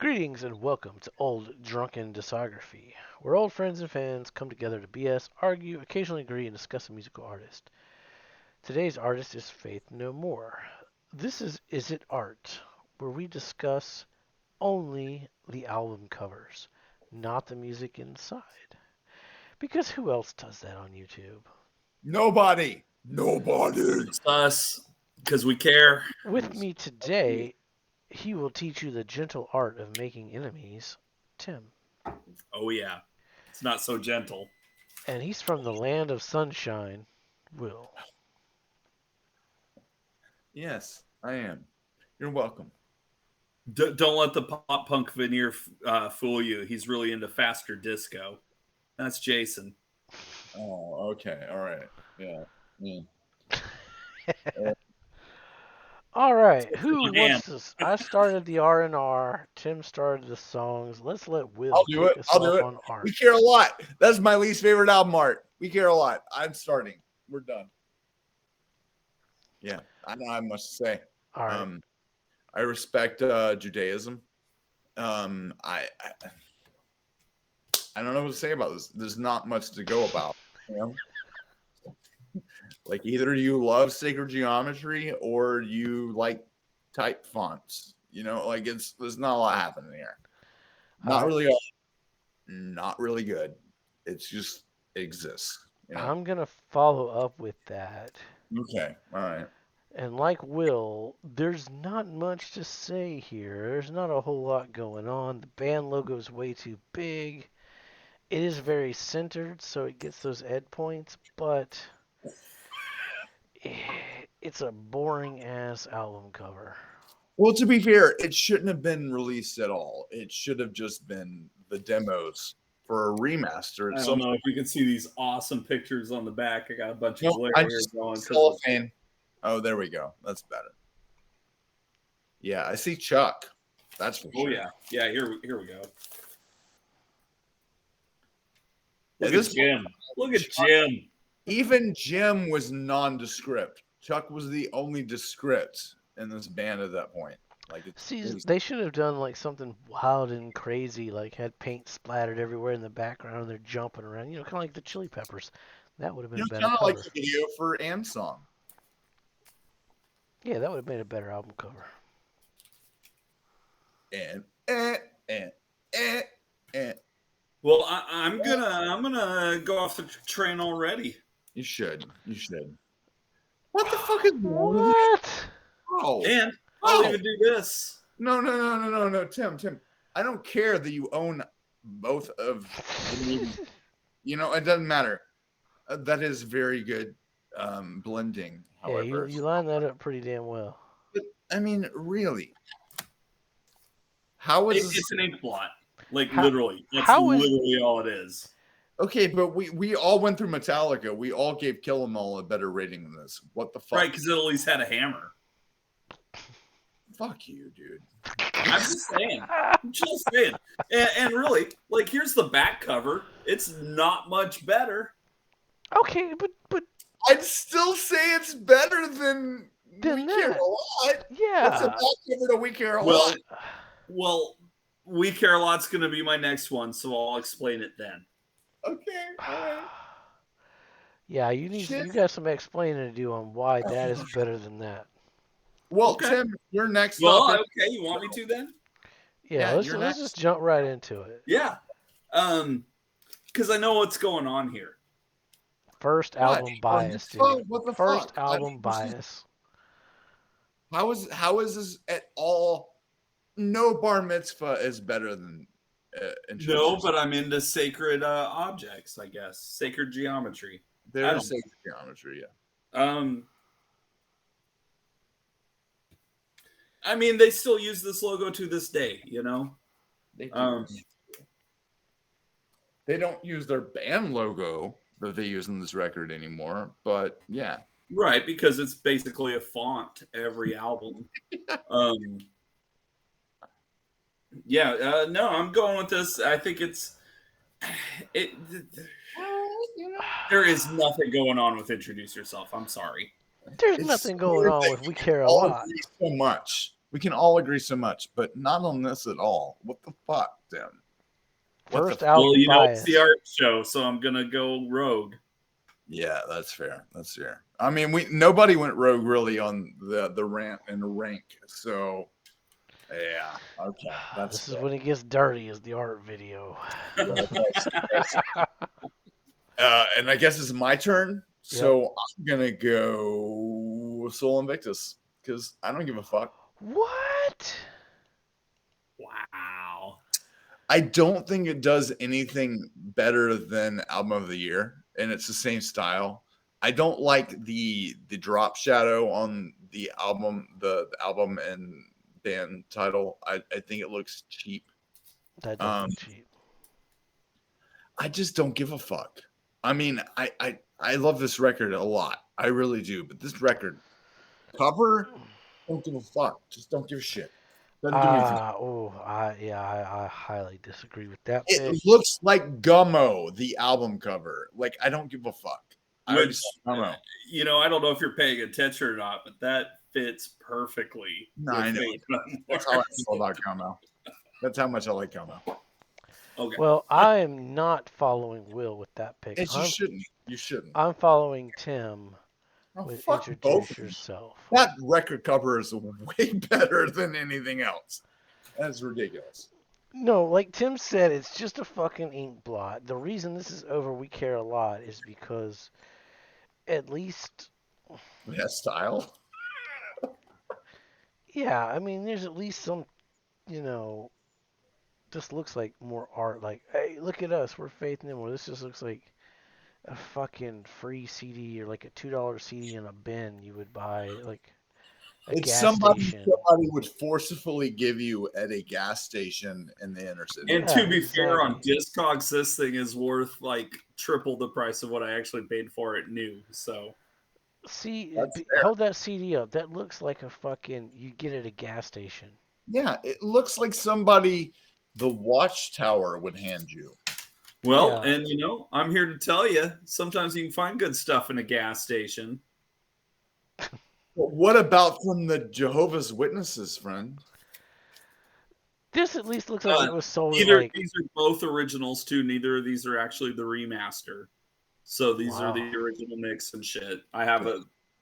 Greetings and welcome to Old Drunken Discography, where old friends and fans come together to BS, argue, occasionally agree, and discuss a musical artist. Today's artist is Faith No More. This is It Art, where we discuss only the album covers, not the music inside. Because who else does that on YouTube? Nobody. Nobody. It's us because we care. With me today, he will teach you the gentle art of making enemies, Tim. Oh yeah, it's not so gentle. And he's from the land of sunshine, Will. Yes, I am. You're welcome. Don't let the pop punk veneer fool you. He's really into faster disco. That's Jason. Oh, okay. All right. Yeah. All right, who Again. wants this? I started the R&R. Tim started the songs. Let's let Will I'll do kick it. us I'll do off it. on art. We care a lot. That's my least favorite album art. We care a lot. I'm starting. We're done. Yeah, I know I must say. All right. I respect Judaism. I don't know what to say about this. There's not much to go about. You know? Like either you love sacred geometry or you like type fonts. You know, like there's not a lot happening here. Not really good. It's just it exists. You know? I'm going to follow up with that. Okay. All right. And like Will, there's not much to say here. There's not a whole lot going on. The band logo is way too big. It is very centered, so it gets those ed points, but it's a boring ass album cover. Well, to be fair, it shouldn't have been released at all. It should have just been the demos for a remaster. I don't know if you can see these awesome pictures on the back. I got a bunch of glare I here just going. cellophane. Oh, there we go. That's better. Yeah, I see Chuck. That's for sure. Oh yeah, yeah. Here we go. Yeah, Look at Jim. Look at Jim. Even Jim was nondescript. Chuck was the only descript in this band at that point. Like, They should have done like something wild and crazy, like had paint splattered everywhere in the background and they're jumping around. Kind of like the Chili Peppers. That would have been a better kind of cover. like the video for Song. Yeah, that would have made a better album cover. And. Well, I'm gonna go off the train already. You should. What the fuck is wrong with you? What? Oh, and I'll even do this. No, Tim. I don't care that you own both of the movies. It doesn't matter. That is very good blending. However, Yeah, you line that up pretty damn well. But, I mean, really, how is it's an ink blot? Literally, that's literally all it is. Okay, but we all went through Metallica. We all gave Kill 'Em All a better rating than this. What the fuck? Right, because it at least had a hammer. Fuck you, dude. I'm just saying. And really, here's the back cover. It's not much better. Okay, but I'd still say it's better than We Care a Lot. Yeah. What's a back cover to We Care a Lot? Well, We Care a Lot's going to be my next one, so I'll explain it then. Okay, all right. Yeah, you got some explaining to do on why that is better than that. Well, okay. Tim, you're next. Well, okay, you want me to then? Yeah, let's just jump right into it. Yeah, because I know what's going on here. First album bias, dude. What the First fuck? album bias. How is this at all? No Bar Mitzvah is better than. No, but I'm into sacred objects, I guess. Sacred geometry. There's sacred geometry, yeah. I mean, they still use this logo to this day, They do. They don't use their band logo that they use in this record anymore, but yeah. Right, because it's basically a font every album. No, I'm going with this. I think there is nothing going on with Introduce Yourself. I'm sorry. There's nothing going on with We Care a Lot. So much. We can all agree so much, but not on this at all. What the fuck, Tim? What First the? album Well, you know, it's bias. the art show, so I'm gonna go Rogue. Yeah, that's fair. That's fair. I mean, nobody went rogue really on the rant and rank. So yeah, okay, that's This is fair. when it gets dirty, is the art video. Yeah, and I guess it's my turn. So I'm gonna go Soul Invictus because I don't give a fuck. What? Wow. I don't think it does anything better than Album of the Year, and it's the same style. I don't like the drop shadow on the album, the album and band title. I think it looks cheap. That does look cheap. I just don't give a fuck. I mean, I love this record a lot. I really do. But this record cover, don't give a fuck. Just don't give a shit. Doesn't do anything. I highly disagree with that pick. It looks like Gummo, the album cover. Like I don't give a fuck. I already Which, saw Gummo. you know, I don't know if you're paying attention or not, but that fits perfectly. No, with I know. Faith No That's More. how I feel about Gummo. That's how much I like Gummo. Okay. Well, I am not following Will with that pick. And you shouldn't. You shouldn't. I'm following Tim Oh, with fuck both Introduce of you. Yourself. That record cover is way better than anything else. That's ridiculous. No, like Tim said, it's just a fucking ink blot. The reason this is over We Care a Lot is because at least, That style. yeah, I mean, there's at least some, this looks like more art. Like, hey, look at us, we're Faith No More. This just looks like a fucking free CD or like a $2 CD in a bin you would buy, like a It's gas somebody station. would forcefully give you at a gas station in the inner city. And Yeah, to be fair, on exactly. Discogs, this thing is worth like triple the price of what I actually paid for it new. So See, That's fair. hold that CD up. That looks like a fucking you get at a gas station. Yeah, it looks like somebody the Watchtower would hand you. well, Yeah. and you know, I'm here to tell you, sometimes you can find good stuff in a gas station. But what about from the Jehovah's Witnesses, friend? This at least looks like it was sold at Either like. these are both originals too. Neither of these are actually the remaster. So these are Wow. the original mix and shit. I have a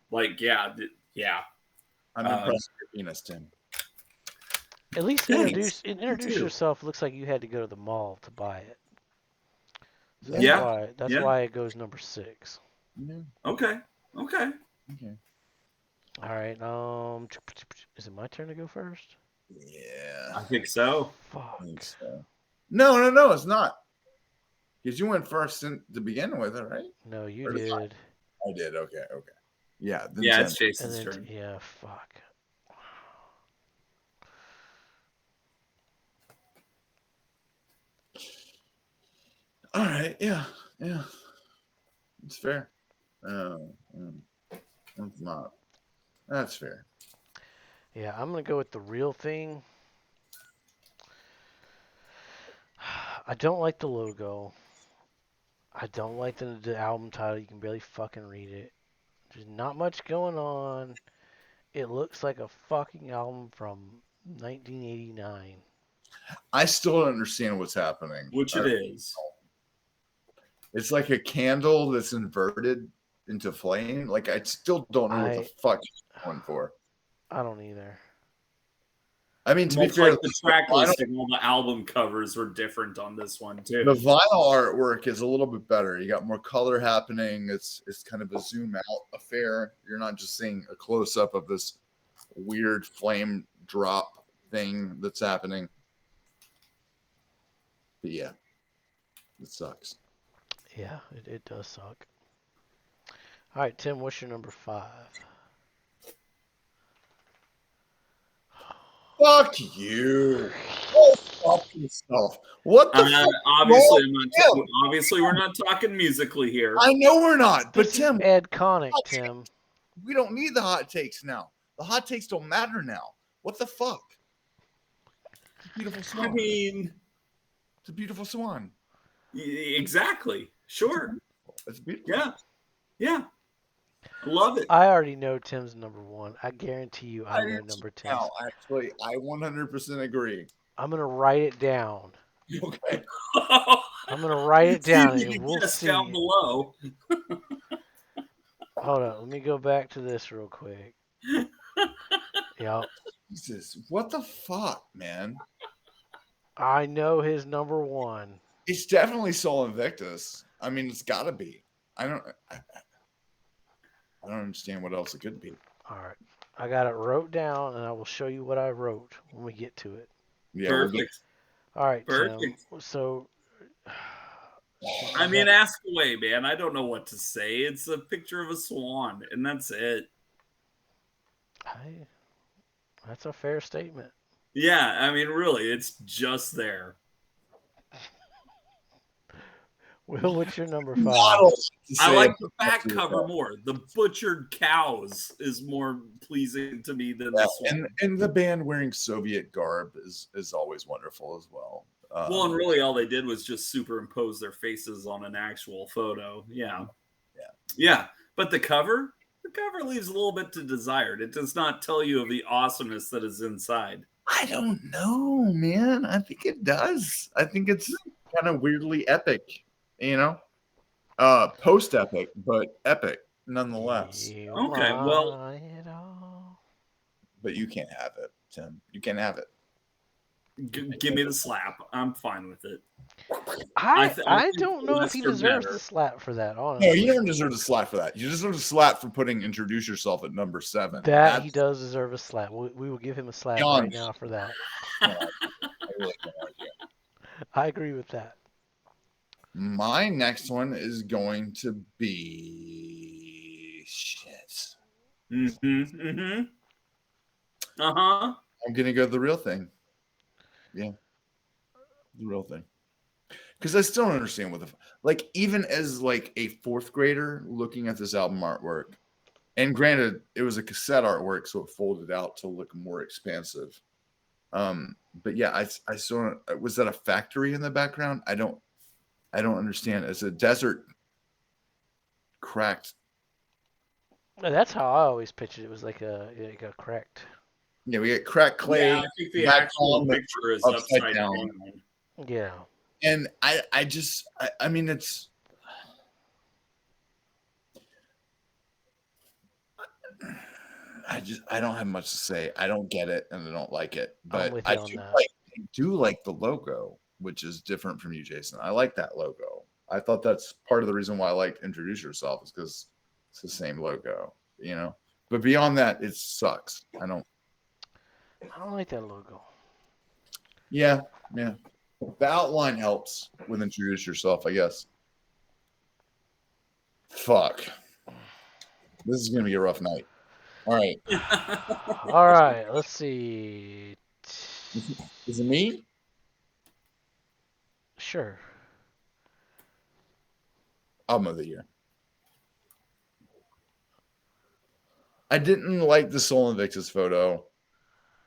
like, yeah. I'm impressed with your penis, Tim. At least Thanks. introduce too. yourself. Looks like you had to go to the mall to buy it. So that's Yeah. why why it goes number 6. Yeah. Okay. Okay. All right. Is it my turn to go first? Yeah. I think so. Fuck. I think so. No, it's not. Because you went first to begin with, right? No, you Or did did. I did. Okay. Yeah. Then Yeah, Tim. it's Jason's And then turn. yeah, fuck. All right. Yeah. It's fair. That's not. That's fair. Yeah, I'm gonna go with The Real Thing. I don't like the logo. I don't like the album title. You can barely fucking read it. There's not much going on. It looks like a fucking album from 1989. I still don't understand what's happening. Which it is. It's like a candle that's inverted into flame. Like I still don't know what the fuck it's going for. I don't either. I mean, to be Much fair, like the track listing, all the album covers were different on this one too. the vinyl artwork is a little bit better. You got more color happening. It's kind of a zoom out affair. You're not just seeing a close up of this weird flame drop thing that's happening. But yeah, it sucks. Yeah, it does suck. All right, Tim, what's your number 5? Fuck you. Oh, fuck yourself. What the fuck? Obviously, we're not talking musically here. I know we're not, but This Tim, is Ed Connick, Tim. we don't need the hot takes now. The hot takes don't matter now. What the fuck? It's a beautiful swan. I mean, it's a beautiful swan. Exactly. Sure. It's beautiful. Yeah. Love it. I already know Tim's number one. I guarantee you I I know do number 10. now, actually. I 100% agree. I'm going to write it down. Okay. I'm going to write it See if down you and can we'll guess down see. below. Hold on. Let me go back to this real quick. Yep. Jesus, what the fuck, man? I know his number one. It's definitely Sol Invictus. I mean, it's got to be. I don't. I don't understand what else it could be. All right. I got it wrote down and I will show you what I wrote when we get to it. Yeah, we'll get. Perfect. All right, Tim. Perfect. So I you mean, got ask away, man. I don't know what to say. It's a picture of a swan, and that's it. Hey, that's a fair statement. Yeah, I mean, really, it's just there. Will, what's your number Not five? a lot to I say like about the back that. cover more. The butchered cows is more pleasing to me than Yeah, the swan. and the band wearing Soviet garb is always wonderful as well. Well, and really, all they did was just superimpose their faces on an actual photo. Yeah, Yeah. yeah. But the cover leaves a little bit to desired. It does not tell you of the awesomeness that is inside. I don't know, man. I think it does. I think it's kind of weirdly epic, you know? Post epic, but epic nonetheless. You Okay, well, want it all. But you can't have it, Tim. You can't have it. give me the slap. I'm fine with it. I I think don't the know if less he are deserves better. the slap for that, No, you honestly. don't deserve a slap for that. You deserve a slap for putting "Introduce Yourself" at number 7. That he That's does deserve a slap. We will give him a slap right beyond. now for that. I really can't argue. I agree with that. My next one is going to be shit. Mm-hmm. Uh-huh. I'm gonna go the real thing. Yeah, the real thing. Because I still don't understand what the like. Even as like a fourth grader looking at this album artwork, and granted, it was a cassette artwork, so it folded out to look more expansive. But yeah, I saw. Was that a factory in the background? I don't understand. It's a desert cracked. That's how I always pictured it. It was like a cracked. Yeah, we get cracked Yeah, clay I think the actual background picture is upside upside down. down. Yeah. And I mean, it's. I don't have much to say. I don't get it and I don't like it. I'm But with you on that. I do like the logo, which is different from you, Jason. I like that logo. I thought that's part of the reason why I liked Introduce Yourself is because it's the same logo, you know. But beyond that, it sucks. I don't like that logo. Yeah, yeah. The outline helps with Introduce Yourself, I guess. Fuck. This is gonna be a rough night. All right. All right, let's see. Is it me? Sure. Album of the year. I didn't like the Sol Invictus photo.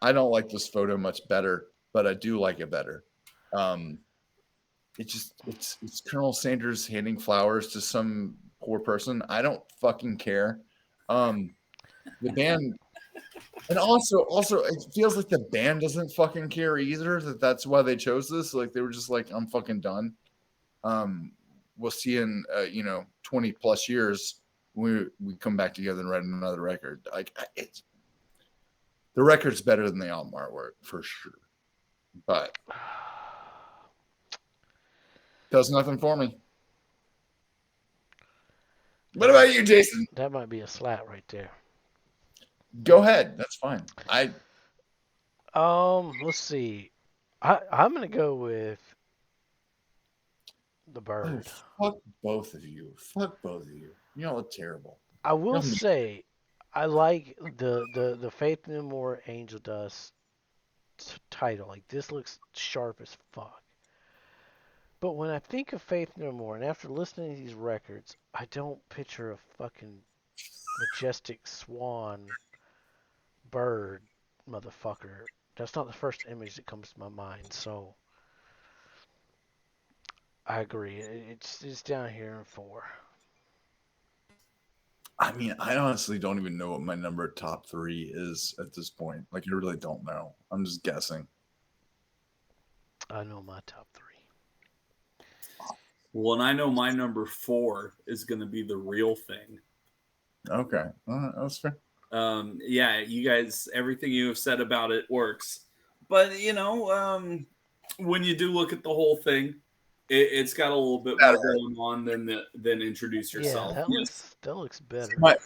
I don't like this photo much better, but I do like it better. Um, it's Colonel Sanders handing flowers to some poor person. I don't fucking care. The band, and also it feels like the band doesn't fucking care either. That's why they chose this. Like they were just like, I'm fucking done. We'll see in 20 plus years when we come back together and write another record. Like it's the record's better than the album artwork for sure, but does nothing for me. What about you, Jason? That might be a slap right there. Go ahead. That's fine. Let's see. I'm gonna go with the Oh, bird. fuck both of you. Fuck both of you. You all look terrible. I will No, say I like the Faith No More Angel Dust title. Like this looks sharp as fuck. But when I think of Faith No More, and after listening to these records, I don't picture a fucking majestic swan bird motherfucker. That's not the first image that comes to my mind. So I agree. It's down here in 4. I mean, I honestly don't even know what my number top 3 is at this point. Like, I really don't know. I'm just guessing. I know my top three. Well, and I know my number 4 is going to be The Real Thing. Okay, that's fair. Yeah, you guys, everything you have said about it works. But, when you do look at the whole thing, it's got a little bit more going on than Introduce Yeah, Yourself. that looks better. My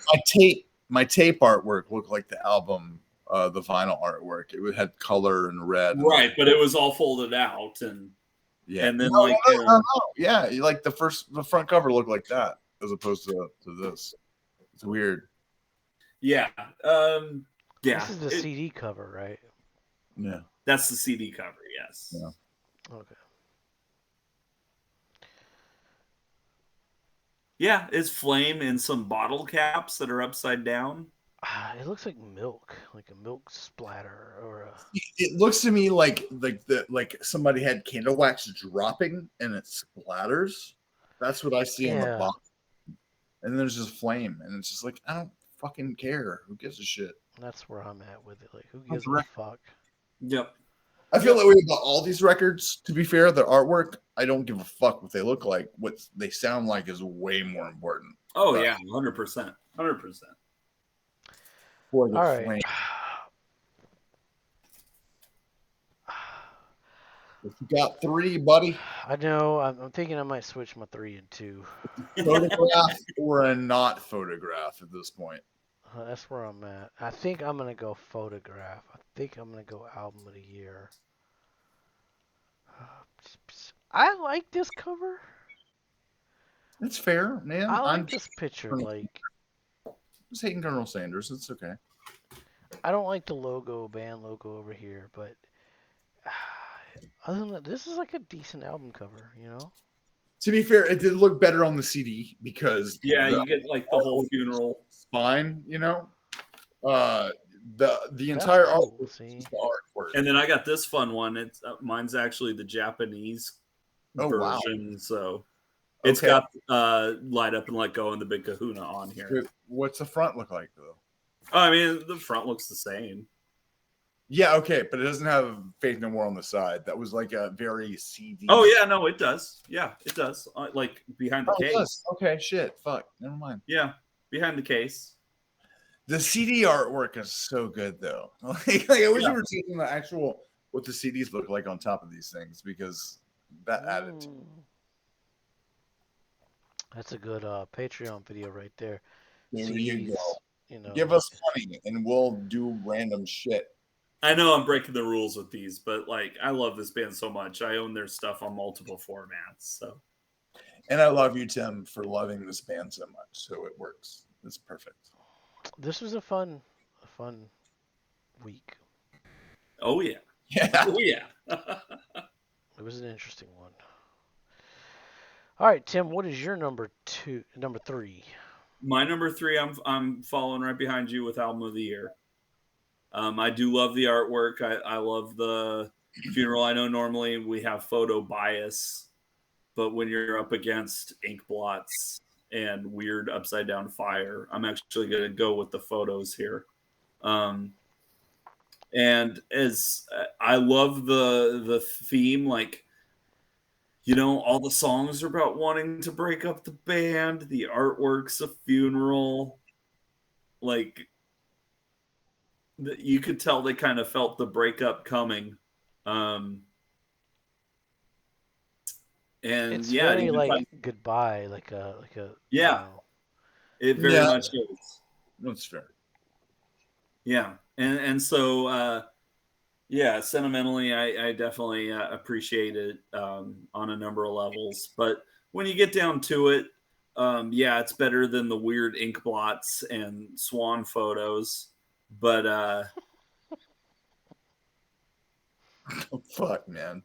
tape artwork looked like the album, the vinyl artwork. It had color and red. And Right, but it was all folded out. yeah. And then, No, like, no, no, no, no. Yeah, like the front cover looked like that as opposed to this. It's weird. yeah. This is the CD cover, right? Yeah. That's the CD cover, yes. Yeah. Okay. Yeah, it's flame in some bottle caps that are upside down. It looks like milk, like a milk splatter or a. It looks to me like somebody had candle wax dropping and it splatters. That's what I see on the Yeah, box. And then there's just flame, and it's just like I don't fucking care. Who gives a shit? that's where I'm at with it. Like, who That's gives a right. fuck? Yep. I feel that way about all these records. To be fair, their artwork, I don't give a fuck what they look like. What they sound like is way more important. Oh, But yeah, 100%. 100%. for the All right. flame, if you got 3, buddy, I know. I'm thinking I might switch my 3 and 2. photograph or a not photograph at this point. That's where I'm at. I think I'm gonna go photograph. I think I'm gonna go album of the year. I like this cover. It's fair, man. I I'm like this picture. Like, just hating Colonel Sanders. It's okay. I don't like the logo, band logo over here, but other than that, this is like a decent album cover, you know? To be fair, it did look better on the CD because Yeah, the you get like the whole funeral. spine, the That's entire cool. artwork See? is the artwork. And then I got this fun one. It's mine's actually the Japanese Wow. version, so it's Okay. got Light Up and Let Go and the Big Kahuna on here. What's the front look like though? Oh, I mean, the front looks the same. Yeah, okay, but it doesn't have Faith No More on the side. That was like a very CD. Oh yeah, no, it does. Yeah, it does. Like behind the Oh, it case. does. Okay, shit. Fuck. Never mind. Yeah, behind the case. The CD artwork is so good though. Like I wish you were seeing the actual what the CDs look like on top of these things because that added to That's a good Patreon video right there. There CDs, you go. you know. Give us money and we'll do random shit. I know I'm breaking the rules with these, but like I love this band so much. I own their stuff on multiple formats. So, and I love you, Tim, for loving this band so much. So it works. It's perfect. This was a fun week. Oh yeah, yeah, oh yeah. It was an interesting one. All right, Tim, what is your number 3? My number 3, I'm following right behind you with album of the year. I do love the artwork. I love the funeral. I know normally we have photo bias, but when you're up against ink blots and weird upside down fire, I'm actually going to go with the photos here. And as I love the theme, like, all the songs are about wanting to break up the band. The artwork's a funeral. Like, you could tell they kind of felt the breakup coming. And It's yeah, very like goodbye, like a yeah, it very much is. That's fair. Yeah, and so yeah, sentimentally, I definitely appreciate it on a number of levels. But when you get down to it, yeah, it's better than the weird ink blots and swan photos. But oh, fuck, man.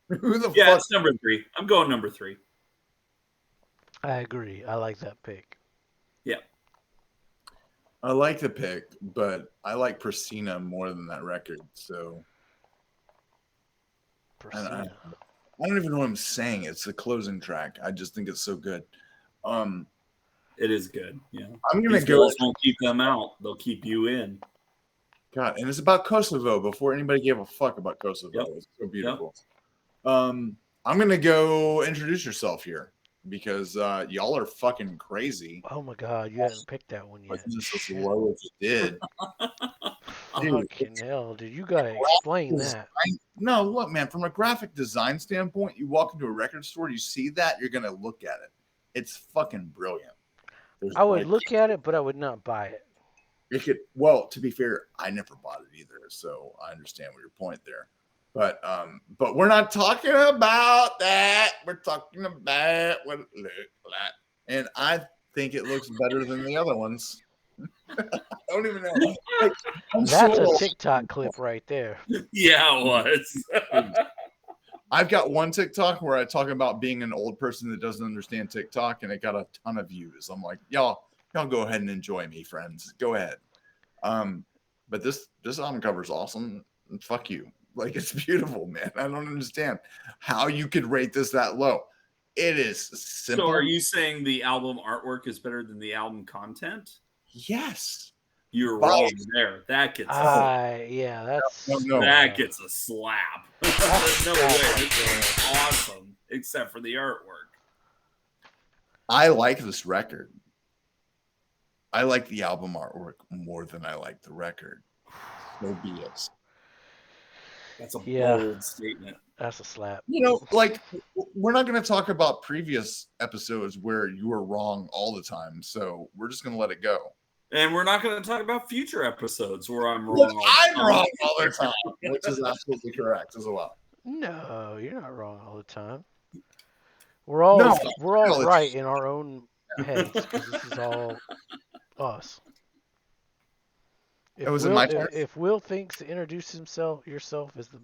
Who the yeah, fuck? it's number 3. I'm going number 3. I agree. I like that pick. Yeah. I like the pick, but I like Pristina more than that record. So Pristina. I don't even know what I'm saying. It's the closing track. I just think it's so good. It is good. Yeah. I'm gonna These go. girls won't keep them out. They'll keep you in. God, and it's about Kosovo before anybody gave a fuck about Kosovo. Yep. It's so beautiful. I'm gonna go introduce yourself here because y'all are fucking crazy. Oh my god, you hadn't picked that one yet. This as Shit. low as you did. Dude, Fucking hell, dude. You gotta explain that. No, look, man, from a graphic design standpoint, you walk into a record store, you see that, you're gonna look at it. It's fucking brilliant. I would look at it, but I would not buy it. Well, to be fair, I never bought it either, so I understand what your point there. But we're not talking about that. We're talking about what it looks like, and I think it looks better than the other ones. I don't even know. Like, That's a TikTok clip right there. Yeah, it was. I've got one TikTok where I talk about being an old person that doesn't understand TikTok, and it got a ton of views. I'm like, y'all go ahead and enjoy me, friends. Go ahead. But this album cover is awesome. Fuck you. Like, it's beautiful, man. I don't understand how you could rate this that low. It is simple. So are you saying the album artwork is better than the album content? Yes. You're wrong there. That gets yeah, that's that gets a slap. There's no way. This is awesome, except for the artwork. I like this record. I like the album artwork more than I like the record. No BS. That's a bold statement. That's a slap. You know, like, we're not going to talk about previous episodes where you were wrong all the time. So we're just going to let it go. And we're not going to talk about future episodes where I'm wrong. Well, I'm wrong all the time, which is absolutely correct as well. No, you're not wrong all the time. We're all right in our own heads because this is all us. If Will thinks to introduce yourself as the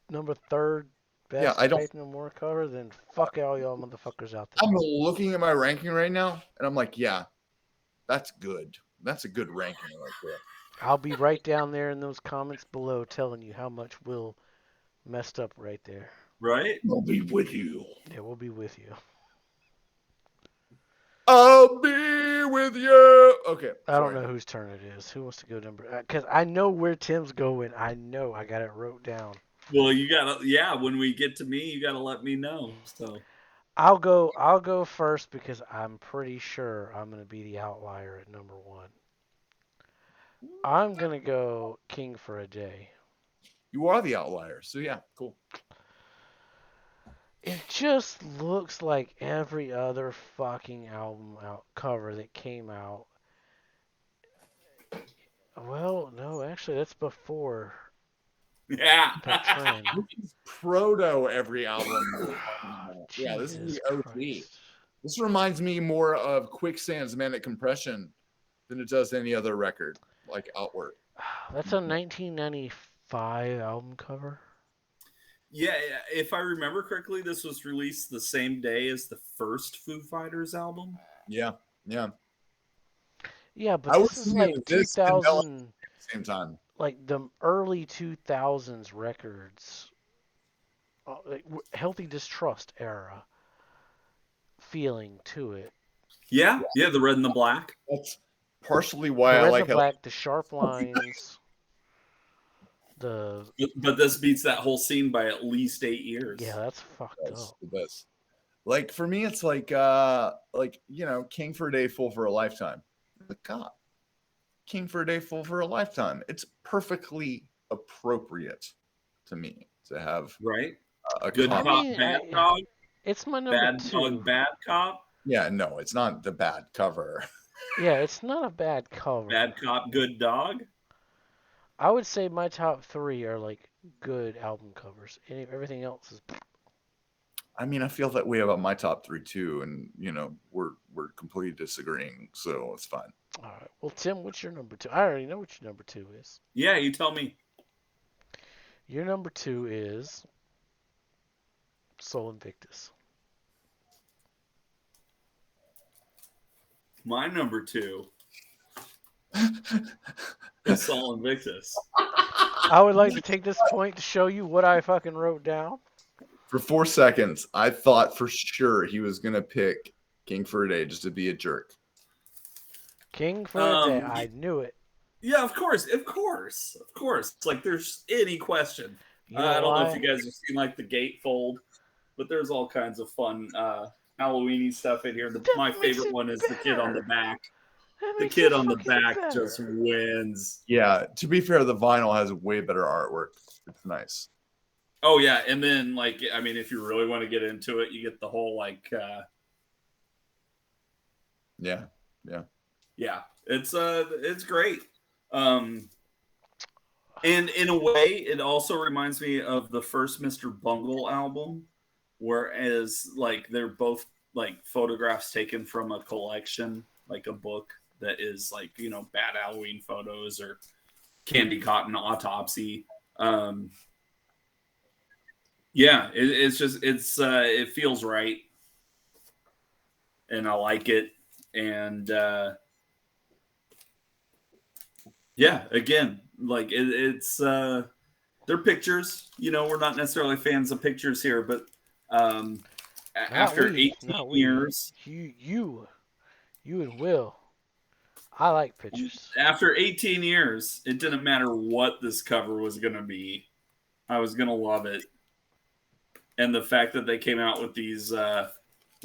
number 3rd best Faith No More cover, then fuck all y'all motherfuckers out there. I'm looking at my ranking right now, and I'm like, yeah, that's good. That's a good ranking right there. I'll be right down there in those comments below telling you how much Will messed up right there. Right? We'll be with you. Yeah, we'll be with you. I'll be with you. Okay. I don't know whose turn it is. Who wants to go number? Because I know where Tim's going. I know. I got it wrote down. Well, you gotta. Yeah, when we get to me, you gotta let me know. So I'll go first because I'm pretty sure I'm gonna be the outlier at number 1. I'm gonna go King for a Day. You are the outlier, so yeah, cool. It just looks like every other fucking album cover that came out. Well, no, actually, that's before. Yeah. That trend. This is proto every album. Yeah, this is the OG. Christ. This reminds me more of Quicksand's Manic Compression than it does any other record, like Outward. That's a 1995 album cover. Yeah, if I remember correctly, this was released the same day as the first Foo Fighters album. Yeah. Yeah, but this is like 2000. Same time. Like the early 2000s records, like Healthy Distrust era feeling to it. Yeah, the red and the black. That's partially why I like the red and the black, the sharp lines. But this beats that whole scene by at least 8 years. Yeah, that's fucked up. It does. Like, for me, it's like King for a Day, Fool for a Lifetime. Like, God, King for a Day, Fool for a Lifetime. It's perfectly appropriate to me to have a good cop, bad dog. It's my number 2. Dog, bad cop. Yeah, no, it's not the bad cover. Yeah, it's not a bad cover. Bad cop, good dog. I would say my top 3 are like good album covers. Everything else is. I mean, I feel that way about my top 3 too, and we're completely disagreeing, so it's fine. All right. Well, Tim, what's your number 2? I already know what your number 2 is. Yeah, you tell me. Your number 2 is Sol Invictus. My number 2 is Sol Invictus. I would like to take this point to show you what I fucking wrote down. For 4 seconds, I thought for sure he was going to pick King for a day, just to be a jerk. King for a day. I knew it. Yeah, of course. It's like there's any question. You know I don't know if why? you guys have seen like the gatefold, but there's all kinds of fun Halloweeny stuff in here. That My makes favorite it one is the kid on the better. back. That The makes kid it on the fucking back better. just wins. Yeah, to be fair, the vinyl has way better artwork. It's nice. Oh yeah, and then like I mean, if you really want to get into it, you get the whole like Yeah. yeah, it's great. And in a way, it also reminds me of the first Mr. Bungle album, whereas like they're both like photographs taken from a collection, like a book that is like, you know, Bad Halloween Photos or Candy Cotton Autopsy. Yeah, it's just it feels right, and I like it, and yeah, again, like it's they're pictures. You know, we're not necessarily fans of pictures here, but after 18 Not we. years, You and Will. I like pictures. after 18 years, it didn't matter what this cover was going to be. I was going to love it. And the fact that they came out with these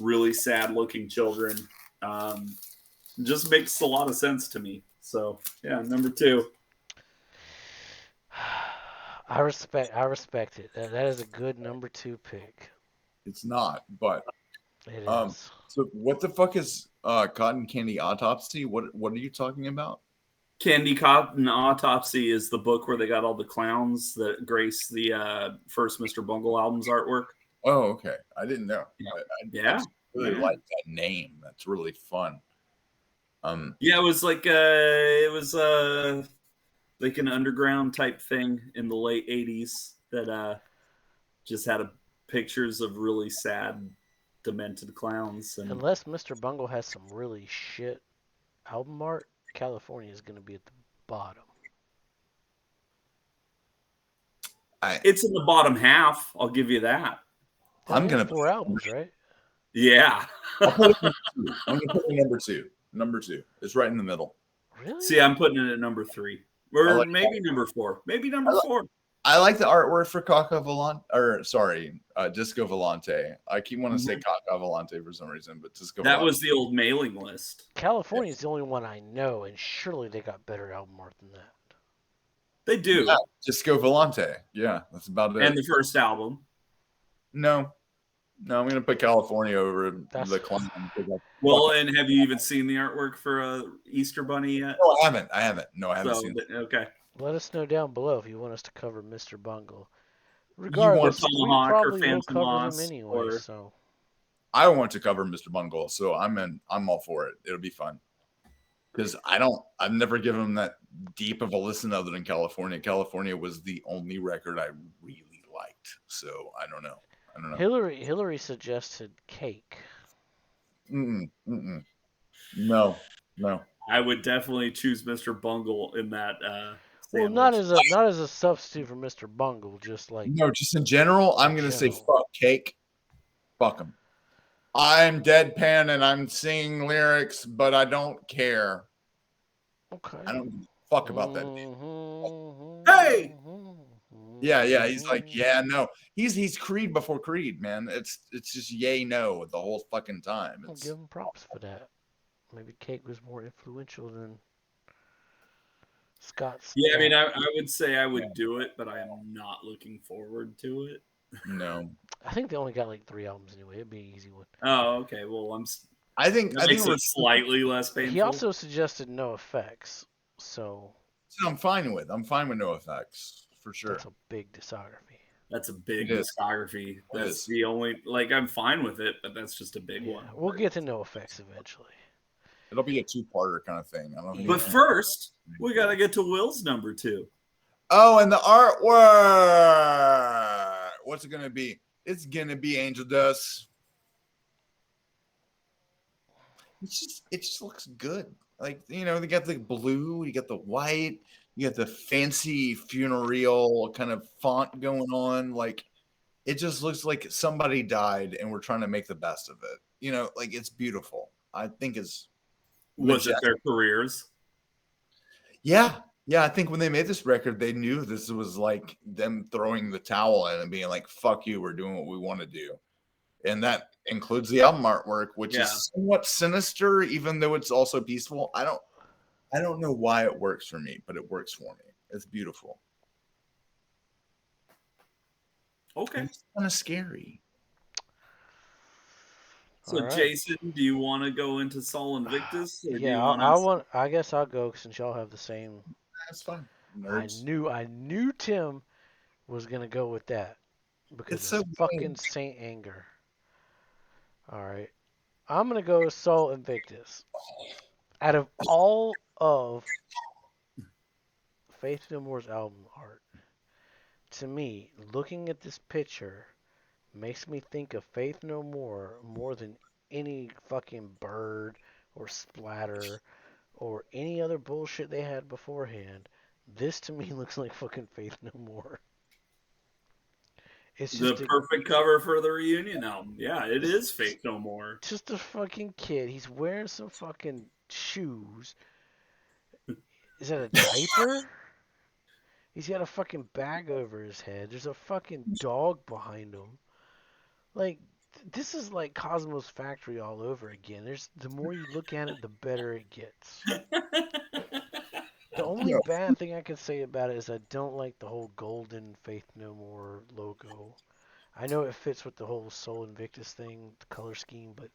really sad looking children just makes a lot of sense to me. So, yeah, number 2. I respect it. That is a good number 2 pick. It's not, but It is. so what the fuck is Cotton Candy Autopsy? What are you talking about? Candy Cotton Autopsy is the book where they got all the clowns that grace the first Mr. Bungle album's artwork. Oh, okay. I didn't know. Yeah. I just really like that name. That's really fun. Yeah, it was like like an underground type thing in the late 80s that just had pictures of really sad, demented clowns. And Unless Mr. Bungle has some really shit album art, California is going to be at the bottom. It's in the bottom half. I'll give you that. I'm gonna 4 albums, right? Yeah. I'm gonna put it number 2. Number 2. It's right in the middle. Really? See, I'm putting it at number 3, or like maybe number 4. Maybe number 4. I like the artwork for Disco Volante. I keep wanting to say Caca Volante for some reason, but Disco That Volante. was the old mailing list. California is the only one I know, and surely they got better album art than that. They do. Yeah, Disco Volante. Yeah, that's about it. And the first album. No, I'm gonna put California over the clown. Well, and have you even seen the artwork for Easter Bunny yet? No, I haven't. No, I haven't seen it. Okay. Let us know down below if you want us to cover Mr. Bungle. Regardless, we probably will cover him anyway. So I want to cover Mr. Bungle, so I'm all for it. It'll be fun. Because I've never given him that deep of a listen other than California. California was the only record I really liked. So I don't know. Hillary suggested Cake. No. I would definitely choose Mr. Bungle in that. Well, not as a substitute for Mr. Bungle, just like just in general. I'm gonna say fuck Cake. Fuck him. I'm deadpan and I'm singing lyrics, but I don't care. Okay. I don't give a fuck about that. Hey. Yeah. He's like, yeah, no. He's Creed before Creed, man. It's just yay no the whole fucking time. I'll give him props for that. Maybe Cake was more influential than Scott's. Yeah, I mean, I would say I would do it, but I am not looking forward to it. No. I think they only got like 3 albums anyway. It'd be an easy one. Oh, okay. Well, I think it slightly less painful. He also suggested No Effects, so I'm fine with No Effects for sure. That's a big discography. That's a big discography. That's the only I'm fine with it, but that's just a big one. We'll get to No Effects eventually. It'll be a 2-parter kind of thing. But first, we got to get to Will's number 2. Oh, and the artwork. What's it going to be? It's going to be Angel Dust. It just looks good. Like, you got the blue, you got the white, you got the fancy funereal kind of font going on. Like, it just looks like somebody died and we're trying to make the best of it. like it's beautiful. I think it's Was it majestic. their careers? Yeah. Yeah, I think when they made this record, they knew this was like them throwing the towel in and being like, fuck you, we're doing what we want to do. And that includes the album artwork, which Yeah. is somewhat sinister, even though it's also peaceful. I don't know why it works for me, but it works for me. It's beautiful. Okay. And it's kind of scary. All So, right. Jason, do you want to go into Sol Invictus, or do Yeah, you want I us? want. I guess I'll go since y'all have the same. That's fine. I Nerds. knew. I knew Tim was gonna go with that because It's of so fucking good. Saint Anger. All right. I'm gonna go with Soul Invictus. Out of all of Faith No More's album art, to me, looking at this picture makes me think of Faith No more than any fucking bird or splatter or any other bullshit they had beforehand. This to me looks like fucking Faith No More. It's The perfect cover for the reunion album. Yeah, it is Faith No More. just a fucking kid. He's wearing some fucking shoes. Is that a diaper? He's got a fucking bag over his head. There's a fucking dog behind him. Like this is like Cosmo's Factory all over again. There's the more you look at it, the better it gets. The only No, bad thing I can say about it is I don't like the whole golden Faith No More logo. I know it fits with the whole Soul Invictus thing, the color scheme, but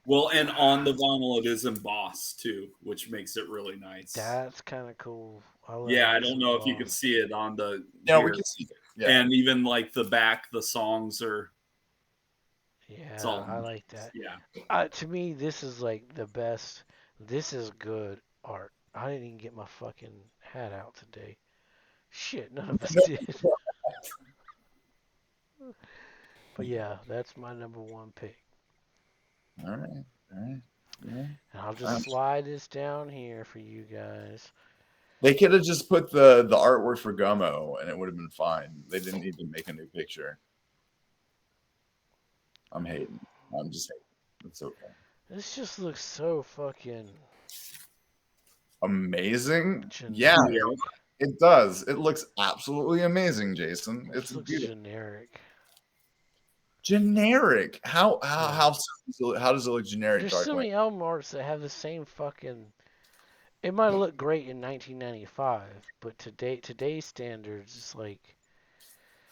Well, and on the vinyl, it is embossed too, which makes it really nice. that's kind of cool. I Yeah, like I this don't know if you can embossed. see it on the yeah, we here, can see it. Yeah. and even like the back, the songs are. It's Yeah, all I like that. yeah. To me, this is like the best. This is good art. I didn't even get my fucking hat out today. Shit, none of us did. But yeah, that's my number one pick. All right. All right. Yeah. And I'll just slide this down here for you guys. They could have just put the artwork for Gummo and it would have been fine. They didn't need to make a new picture. I'm hating. I'm just hating. It's okay. This just looks so fucking Amazing. Yeah, generic. it does. It looks absolutely amazing, Jason. It It's just looks beautiful. generic. Generic. How Yeah. how does it look generic, There's so Darkwing? many album arts that have the same fucking. It might look great in 1995, but today's standards, it's like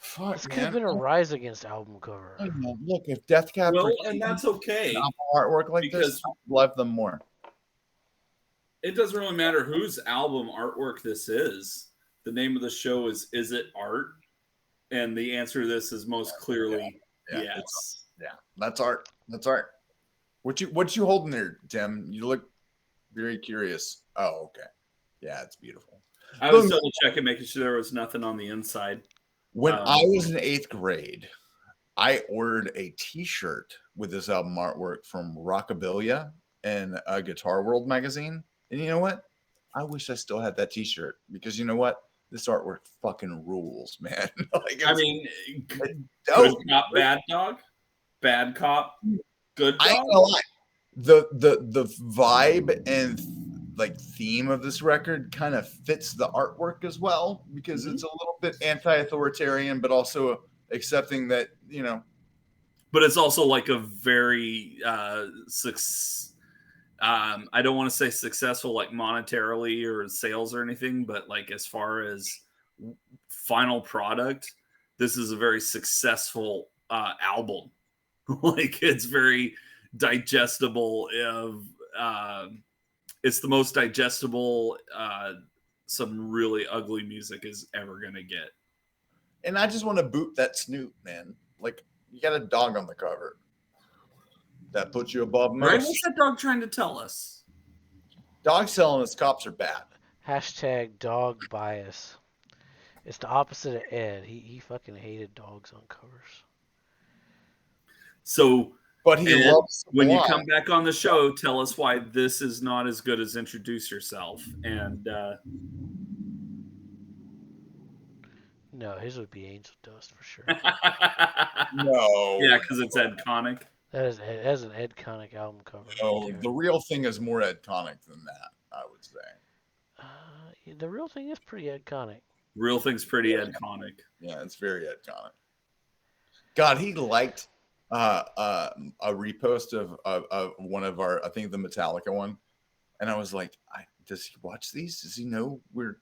this Fuck, could have man. been a Rise Against album cover. I know. Look, if Death Cab for Well, and Cutie that's okay had artwork like this, because I would love them more. it doesn't really matter whose album artwork this is. The name of the show is it art? And the answer to this is most clearly Yeah, yes. Yeah, that's art. That's art. What you holding there, Tim? You look very curious. Oh, okay. Yeah, it's beautiful. I was double checking, making sure there was nothing on the inside. When I was in 8th grade, I ordered a T-shirt with this album artwork from Rockabilia and Guitar World magazine. And you know what? I wish I still had that T-shirt because you know what? This artwork fucking rules, man. Like, I mean, it's good dope. cop, bad dog, bad cop, good I ain't dog. gonna lie. The vibe and like theme of this record kind of fits the artwork as well because it's a little bit anti-authoritarian, but also accepting that But it's also like a very I don't want to say successful like monetarily or sales or anything, but like as far as final product, this is a very successful album. Like it's very digestible. It's the most digestible some really ugly music is ever gonna get. and I just want to boot that snoot, man. Like you got a dog on the cover. That puts you above Right? most. What's that dog trying to tell us? Dog selling as cops are bad. Hashtag dog bias. It's the opposite of Ed. He fucking hated dogs on covers. So, But he Ed, loves when you Sublime. come back on the show, tell us why this is not as good as Introduce Yourself. And No, his would be Angel Dust for sure. No. yeah, because it's Ed Conic. That has an Ed Connick album cover right Oh, there. the real thing is more iconic than that, I would say. The real thing is pretty Ed Connick. Real thing's pretty iconic. Yeah, it's very iconic. God, he liked a repost of one of our, I think the Metallica one, and I was like, does he watch these? Does he know we're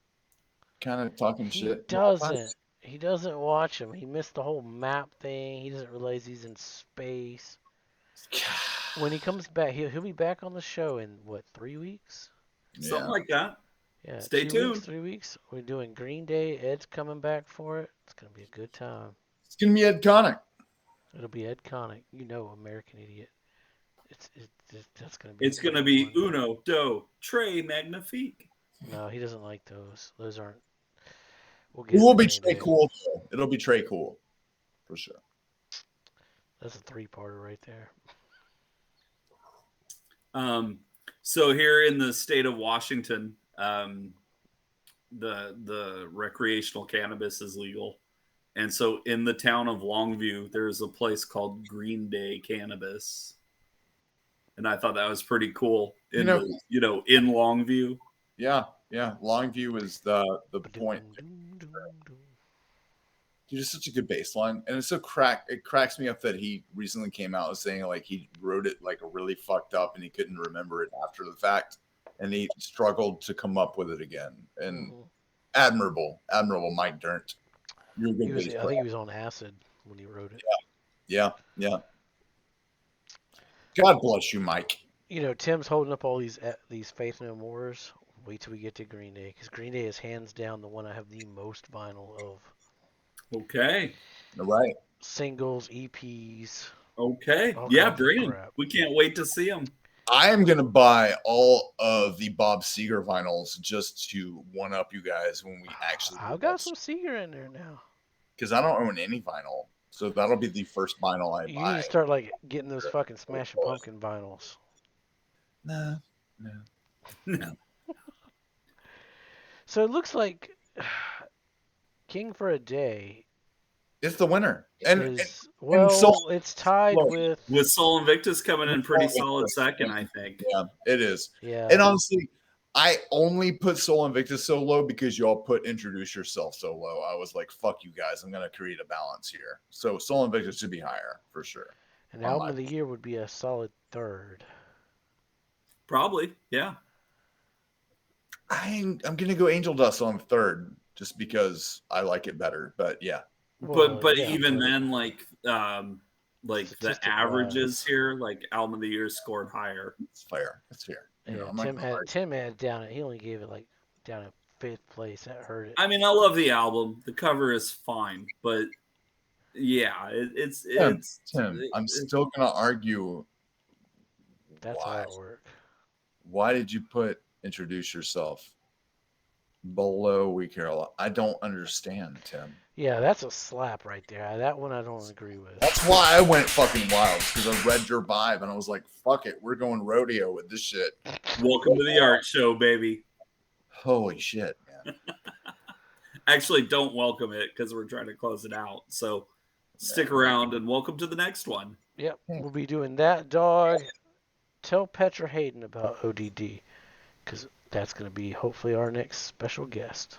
kind of talking He shit? doesn't. He doesn't watch him. He missed the whole map thing. He doesn't realize he's in space. When he comes back, he'll be back on the show in what, 3 weeks? Something Yeah. like that. Yeah, Stay 2 weeks, tuned. 3 weeks. We're doing Green Day. Ed's coming back for it. It's gonna be a good time. It's gonna be iconic. It'll be Ed Connick. You know, American Idiot. That's gonna be. It's a gonna great be one. Uno, Do, Tre, Magnifique. No, he doesn't like those. Those aren't. We'll It get will to be Green Trey Day. Cool. Though. It'll be Trey Cool for sure. That's a 3-parter right there. So here in the state of Washington, the recreational cannabis is legal, and so in the town of Longview, there's a place called Green Day Cannabis, and I thought that was pretty cool. In in Longview. Yeah. Longview is the point. Dude, it's such a good bass line, and it's so it cracks me up that he recently came out saying like he wrote it like really fucked up and he couldn't remember it after the fact, and he struggled to come up with it again. And admirable Mike Dirnt. You're a good bass player. I think he was on acid when he wrote it. Yeah. God bless you, Mike. You know, Tim's holding up all these Faith No Mores. Wait till we get to Green Day, because Green Day is hands down the one I have the most vinyl of. Okay. All right. Singles, EPs. Okay. Yeah, bring them. Crap. We can't wait to see them. I am gonna buy all of the Bob Seger vinyls just to one up you guys when we actually. I've got some Seger in there now. Because I don't own any vinyl, so that'll be the first vinyl I buy. You need to start like getting those fucking Smashing Pumpkin vinyls. No. So it looks like King for a Day It's the winner, and it's tied with Soul Invictus coming in pretty solid second, I think. Yeah, it is. Yeah. And honestly, I only put Soul Invictus so low because y'all put Introduce Yourself so low. I was like, fuck you guys. I'm going to create a balance here. So Soul Invictus should be higher for sure. And Album of the Year would be a solid third. Probably, yeah. I'm going to go Angel Dust on third just because I like it better. But yeah. But even then, like the averages here, like Album of the Year scored higher. It's fair. You know, Tim had down. He only gave it like down at 5th place. That hurt it. I mean, I love the album. The cover is fine, but yeah, it's Tim. I'm still gonna argue. That's artwork. Why did you put Introduce Yourself below We Care a Lot? I don't understand, Tim. Yeah, that's a slap right there. That one I don't agree with. That's why I went fucking wild, because I read your vibe and I was like, fuck it, we're going rodeo with this shit. Welcome to the art show, baby. Holy shit, man. Actually, don't welcome it because we're trying to close it out. So stick around and welcome to the next one. Yep, we'll be doing that, dog. Tell Petra Hayden about ODD, because that's going to be hopefully our next special guest.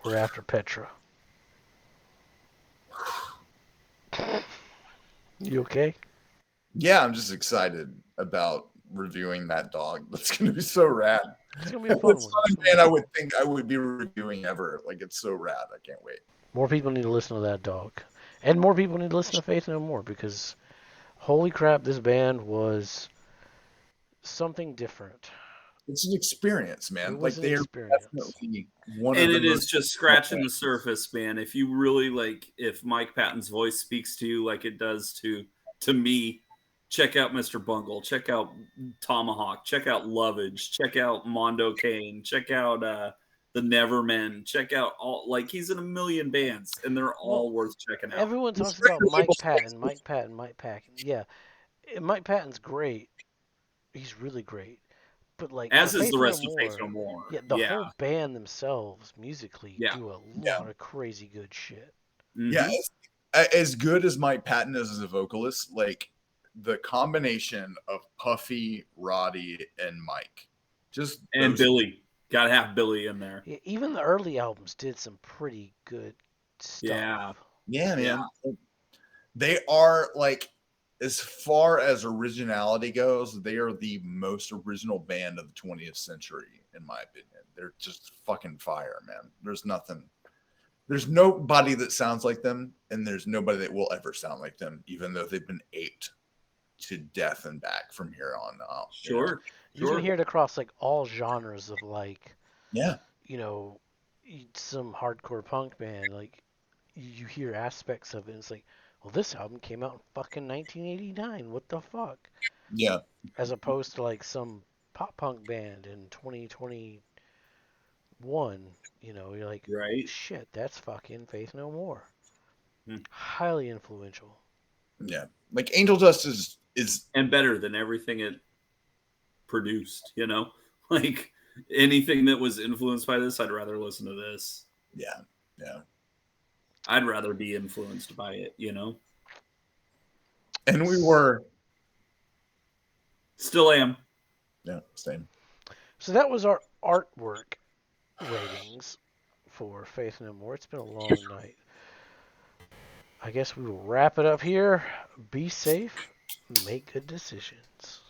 We're after Petra. You okay? Yeah, I'm just excited about reviewing that dog. That's going to be so rad. It's going to be a fun one. Man, I would think I would be reviewing ever. Like, it's so rad. I can't wait. More people need to listen to that dog. And more people need to listen to Faith No More, because holy crap, this band was something different. It's an experience, man. It was like, they're definitely one and of it is just scratching the surface, man. If you really if Mike Patton's voice speaks to you like it does to me, check out Mr. Bungle, check out Tomahawk, check out Lovage, check out Mondo Kane, check out the Nevermen, check out he's in a million bands, and they're all worth checking out. Everyone talks about Mike Patton. Yeah, Mike Patton's great. He's really great. But as is the rest of Faith No More. Yeah, the whole band themselves musically do a lot of crazy good shit. Mm-hmm. Yeah, as good as Mike Patton is as a vocalist, like the combination of Puffy, Roddy, and Mike. Just And those. Billy. Gotta have Billy in there. Yeah, even the early albums did some pretty good stuff. Yeah. Yeah, man. Yeah. They are like, as far as originality goes, they are the most original band of the 20th century, in my opinion. They're just fucking fire, man. There's nothing. There's nobody that sounds like them, and there's nobody that will ever sound like them, even though they've been aped to death and back from here on out. Sure. You can hear it across like all genres of like, Yeah. you know, some hardcore punk band. Like you hear aspects of it. And it's like, well, this album came out in fucking 1989. What the fuck? Yeah. As opposed to like some pop punk band in 2021. You're like, Right. shit, that's fucking Faith No More. Hmm. Highly influential. Yeah. Like Angel Dust is And better than everything it produced, Like anything that was influenced by this, I'd rather listen to this. Yeah. Yeah. I'd rather be influenced by it, And we were. Still am. Yeah, same. So that was our artwork ratings for Faith No More. It's been a long night. I guess we will wrap it up here. Be safe. Make good decisions.